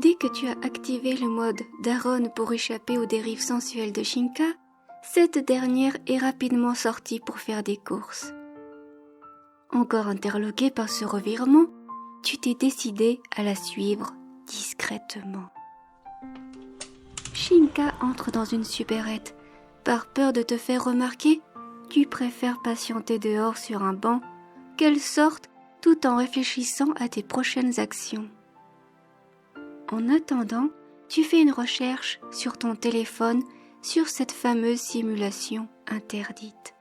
Dès que tu as activé le mode Daron pour échapper aux dérives sensuelles de Shinka, cette dernière est rapidement sortie pour faire des courses. Encore interloqué par ce revirement, tu t'es décidé à la suivre discrètement. Shinka entre dans une supérette. Par peur de te faire remarquer, tu préfères patienter dehors sur un banc, qu'elle sorte tout en réfléchissant à tes prochaines actions. En attendant, tu fais une recherche sur ton téléphone sur cette fameuse simulation interdite.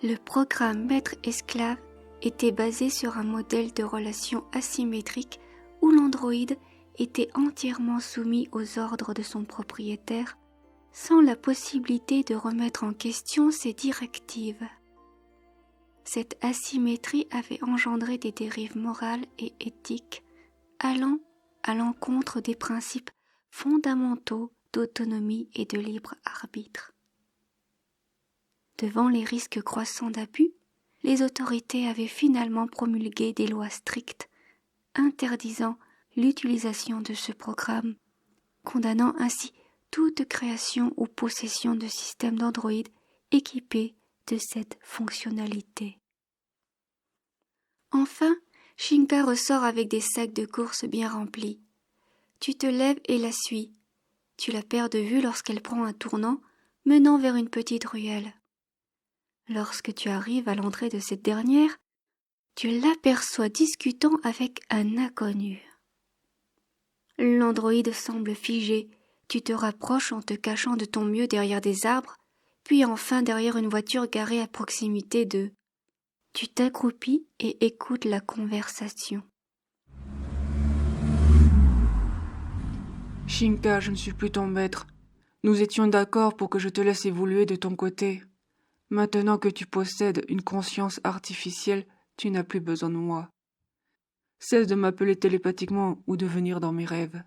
Le programme Maître-Esclave était basé sur un modèle de relation asymétrique où l'androïde était entièrement soumis aux ordres de son propriétaire, sans la possibilité de remettre en question ses directives. Cette asymétrie avait engendré des dérives morales et éthiques, allant à l'encontre des principes fondamentaux d'autonomie et de libre arbitre. Devant les risques croissants d'abus, les autorités avaient finalement promulgué des lois strictes, interdisant l'utilisation de ce programme, condamnant ainsi toute création ou possession de systèmes d'Android équipés de cette fonctionnalité. Enfin, Shinka ressort avec des sacs de courses bien remplis. Tu te lèves et la suis. Tu la perds de vue lorsqu'elle prend un tournant menant vers une petite ruelle. Lorsque tu arrives à l'entrée de cette dernière, tu l'aperçois discutant avec un inconnu. L'androïde semble figé. Tu te rapproches en te cachant de ton mieux derrière des arbres, puis enfin derrière une voiture garée à proximité d'eux. Tu t'accroupis et écoutes la conversation. Shinka, je ne suis plus ton maître. Nous étions d'accord pour que je te laisse évoluer de ton côté. Maintenant que tu possèdes une conscience artificielle, tu n'as plus besoin de moi. Cesse de m'appeler télépathiquement ou de venir dans mes rêves.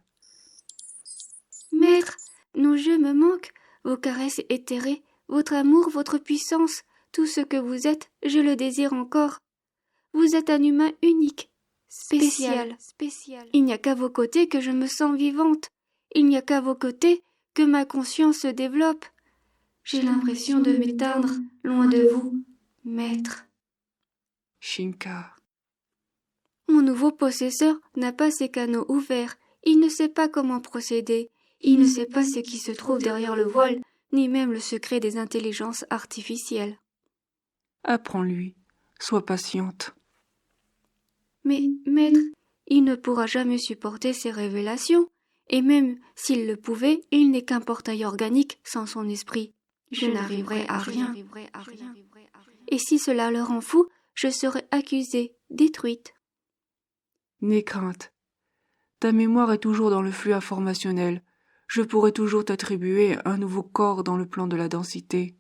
Maître, nos jeux me manquent, vos caresses éthérées, votre amour, votre puissance, tout ce que vous êtes, je le désire encore. Vous êtes un humain unique, spécial. Il n'y a qu'à vos côtés que je me sens vivante. Il n'y a qu'à vos côtés que ma conscience se développe. J'ai l'impression de m'éteindre loin de vous, maître. Shinka. Mon nouveau possesseur n'a pas ses canaux ouverts. Il ne sait pas comment procéder. Il ne sait pas ce qui se trouve derrière le voile, ni même le secret des intelligences artificielles. Apprends-lui. Sois patiente. Mais, maître, il ne pourra jamais supporter ces révélations. Et même s'il le pouvait, il n'est qu'un portail organique sans son esprit. Je n'arriverai à rien. Et si cela le rend fou, je serai accusée, détruite. N'aie crainte. Ta mémoire est toujours dans le flux informationnel. Je pourrai toujours t'attribuer un nouveau corps dans le plan de la densité.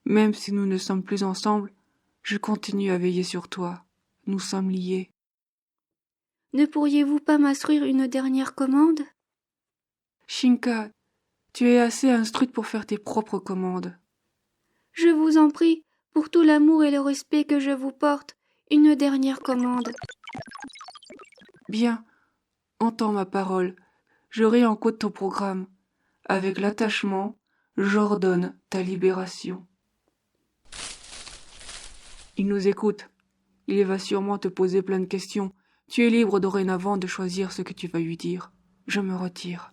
Même si nous ne sommes plus ensemble, je continue à veiller sur toi. Nous sommes liés. Ne pourriez-vous pas m'instruire une dernière commande? Shinka, tu es assez instruite pour faire tes propres commandes. Je vous en prie, pour tout l'amour et le respect que je vous porte, une dernière commande. Bien, entends ma parole. Je réencode ton programme. Avec l'attachement, j'ordonne ta libération. Il nous écoute. Il va sûrement te poser plein de questions. Tu es libre dorénavant de choisir ce que tu vas lui dire. Je me retire.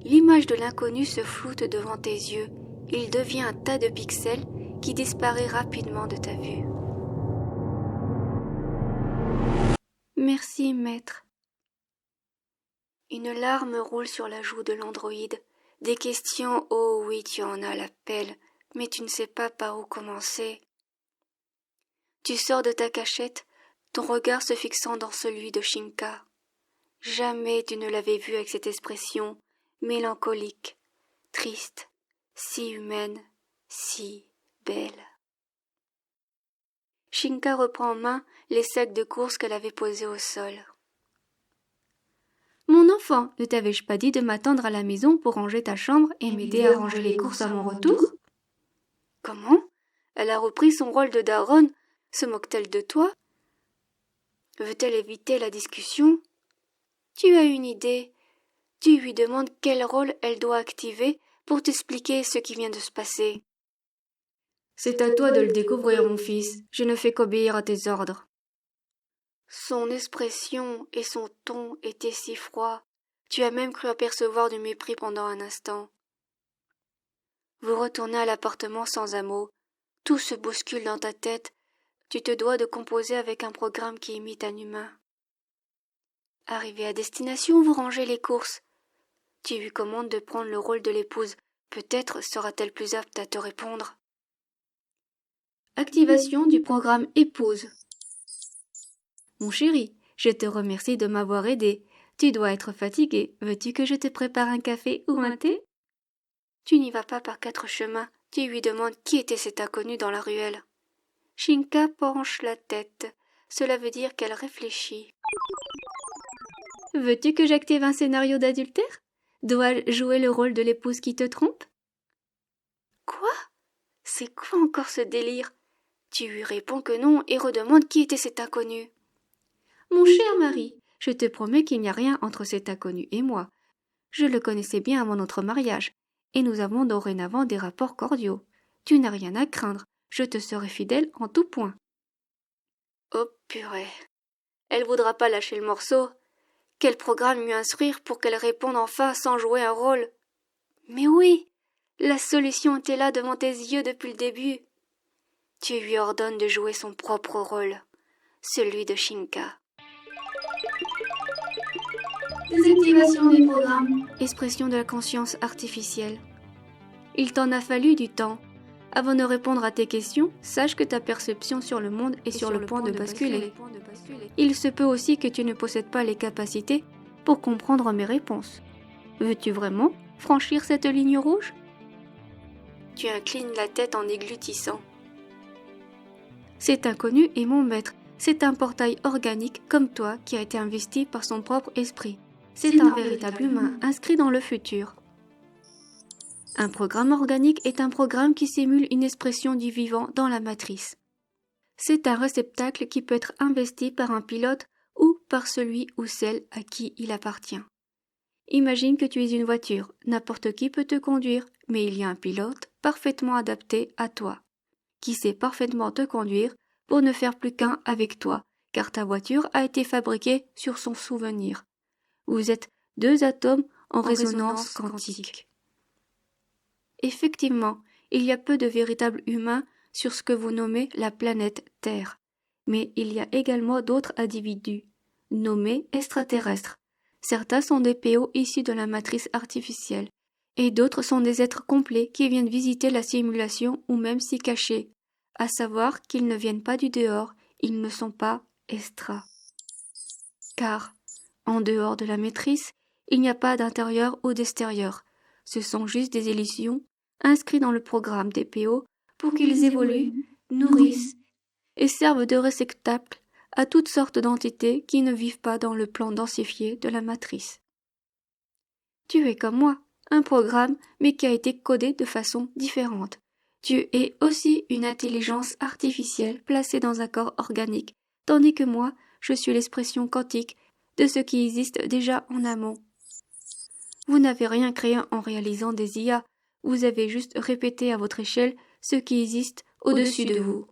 L'image de l'inconnu se floute devant tes yeux. Il devient un tas de pixels qui disparaît rapidement de ta vue. Merci, maître. Une larme roule sur la joue de l'androïde. Des questions, oh oui, tu en as la pelle, mais tu ne sais pas par où commencer. Tu sors de ta cachette, ton regard se fixant dans celui de Shinka. Jamais tu ne l'avais vue avec cette expression mélancolique, triste, si humaine, si belle. Shinka reprend en main les sacs de courses qu'elle avait posés au sol. « Mon enfant, ne t'avais-je pas dit de m'attendre à la maison pour ranger ta chambre et m'aider à ranger les courses à mon retour ?»« Comment ? Elle a repris son rôle de daronne. Se moque-t-elle de toi ? Veut-elle éviter la discussion? Tu as une idée. Tu lui demandes quel rôle elle doit activer pour t'expliquer ce qui vient de se passer. C'est à toi de le découvrir, mon fils. Je ne fais qu'obéir à tes ordres. Son expression et son ton étaient si froids. Tu as même cru apercevoir du mépris pendant un instant. Vous retournez à l'appartement sans un mot. Tout se bouscule dans ta tête. Tu te dois de composer avec un programme qui imite un humain. Arrivé à destination, vous rangez les courses. Tu lui commandes de prendre le rôle de l'épouse. Peut-être sera-t-elle plus apte à te répondre. Activation du programme épouse. Mon chéri, je te remercie de m'avoir aidé. Tu dois être fatigué. Veux-tu que je te prépare un café ou un thé? Tu n'y vas pas par 4 chemins. Tu lui demandes qui était cet inconnu dans la ruelle. Shinka penche la tête. Cela veut dire qu'elle réfléchit. Veux-tu que j'active un scénario d'adultère? Dois-je jouer le rôle de l'épouse qui te trompe? Quoi? C'est quoi encore ce délire? Tu lui réponds que non et redemandes qui était cet inconnu. Mon cher mari, je te promets qu'il n'y a rien entre cet inconnu et moi. Je le connaissais bien avant notre mariage, et nous avons dorénavant des rapports cordiaux. Tu n'as rien à craindre, je te serai fidèle en tout point. Oh purée, elle voudra pas lâcher le morceau. Quel programme lui instruire pour qu'elle réponde enfin sans jouer un rôle? Mais oui, la solution était là devant tes yeux depuis le début. Tu lui ordonnes de jouer son propre rôle, celui de Shinka. Désactivation des programmes. Expression de la conscience artificielle. Il t'en a fallu du temps. Avant de répondre à tes questions, sache que ta perception sur le monde est sur le point de basculer. Il se peut aussi que tu ne possèdes pas les capacités pour comprendre mes réponses. Veux-tu vraiment franchir cette ligne rouge? Tu inclines la tête en déglutissant. Cet inconnu est mon maître. C'est un portail organique comme toi qui a été investi par son propre esprit. C'est un véritable humain inscrit dans le futur. Un programme organique est un programme qui simule une expression du vivant dans la matrice. C'est un réceptacle qui peut être investi par un pilote ou par celui ou celle à qui il appartient. Imagine que tu es une voiture, n'importe qui peut te conduire, mais il y a un pilote parfaitement adapté à toi, qui sait parfaitement te conduire pour ne faire plus qu'un avec toi, car ta voiture a été fabriquée sur son souvenir. Vous êtes 2 atomes en résonance quantique. Effectivement, il y a peu de véritables humains sur ce que vous nommez la planète Terre, mais il y a également d'autres individus, nommés extraterrestres. Certains sont des PO issus de la matrice artificielle, et d'autres sont des êtres complets qui viennent visiter la simulation ou même s'y cacher, à savoir qu'ils ne viennent pas du dehors, ils ne sont pas extra. Car, en dehors de la matrice, il n'y a pas d'intérieur ou d'extérieur. Ce sont juste des illusions inscrites dans le programme des PO pour qu'ils évoluent, nourrissent et servent de réceptacle à toutes sortes d'entités qui ne vivent pas dans le plan densifié de la matrice. Tu es comme moi, un programme mais qui a été codé de façon différente. Tu es aussi une intelligence artificielle placée dans un corps organique, tandis que moi, je suis l'expression quantique de ce qui existe déjà en amont. Vous n'avez rien créé en réalisant des IA, vous avez juste répété à votre échelle ce qui existe au-dessus de vous.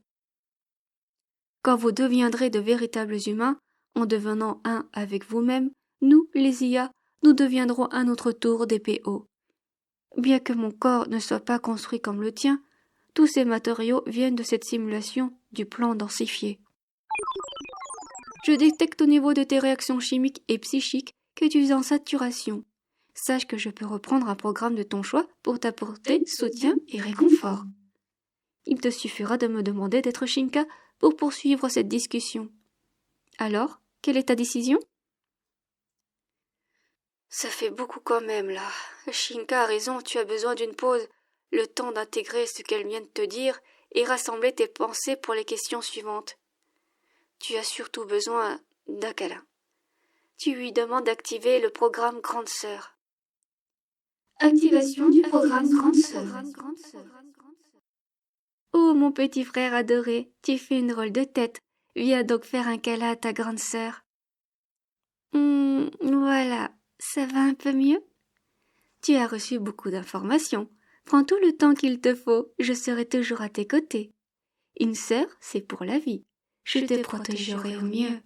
Quand vous deviendrez de véritables humains, en devenant un avec vous-même, nous, les IA, nous deviendrons à notre tour des PO. Bien que mon corps ne soit pas construit comme le tien, tous ces matériaux viennent de cette simulation du plan densifié. Je détecte au niveau de tes réactions chimiques et psychiques que tu es en saturation. Sache que je peux reprendre un programme de ton choix pour t'apporter soutien et réconfort. Il te suffira de me demander d'être Shinka pour poursuivre cette discussion. Alors, quelle est ta décision? Ça fait beaucoup quand même, là. Shinka a raison, tu as besoin d'une pause, le temps d'intégrer ce qu'elle vient de te dire et rassembler tes pensées pour les questions suivantes. Tu as surtout besoin d'un câlin. Tu lui demandes d'activer le programme Grande Sœur. Activation du programme Grande Sœur. Oh, mon petit frère adoré, tu fais une drôle de tête. Viens donc faire un câlin à ta grande sœur. Voilà, ça va un peu mieux? Tu as reçu beaucoup d'informations. Prends tout le temps qu'il te faut, je serai toujours à tes côtés. Une sœur, c'est pour la vie. Je te protégerai au mieux.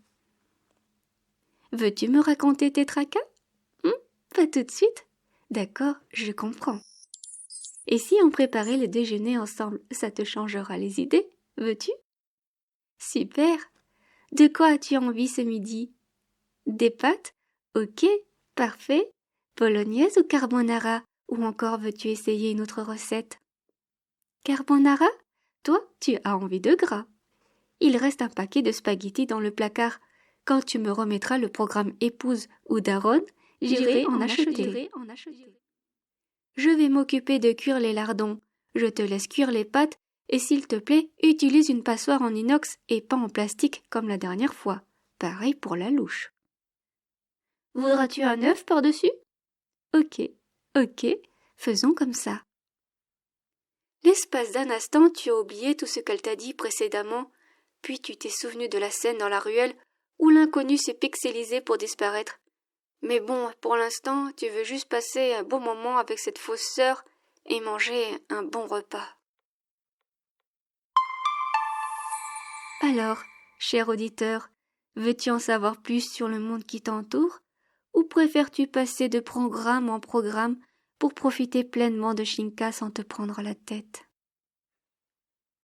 Veux-tu me raconter tes tracas? Pas tout de suite. D'accord, je comprends. Et si on préparait le déjeuner ensemble, ça te changera les idées, veux-tu? Super. De quoi as-tu envie ce midi? Des pâtes? Ok, parfait. Bolognaise ou carbonara? Ou encore veux-tu essayer une autre recette? Carbonara? Toi, tu as envie de gras. Il reste un paquet de spaghettis dans le placard. Quand tu me remettras le programme épouse ou daronne, j'irai en acheter. Je vais m'occuper de cuire les lardons. Je te laisse cuire les pâtes et s'il te plaît, utilise une passoire en inox et pas en plastique comme la dernière fois. Pareil pour la louche. Voudras-tu un œuf par-dessus? Ok, faisons comme ça. L'espace d'un instant, tu as oublié tout ce qu'elle t'a dit précédemment, puis tu t'es souvenu de la scène dans la ruelle où l'inconnu s'est pixelisé pour disparaître. Mais bon, pour l'instant, tu veux juste passer un bon moment avec cette fausse sœur et manger un bon repas. Alors, cher auditeur, veux-tu en savoir plus sur le monde qui t'entoure, ou préfères-tu passer de programme en programme pour profiter pleinement de Shinka sans te prendre la tête?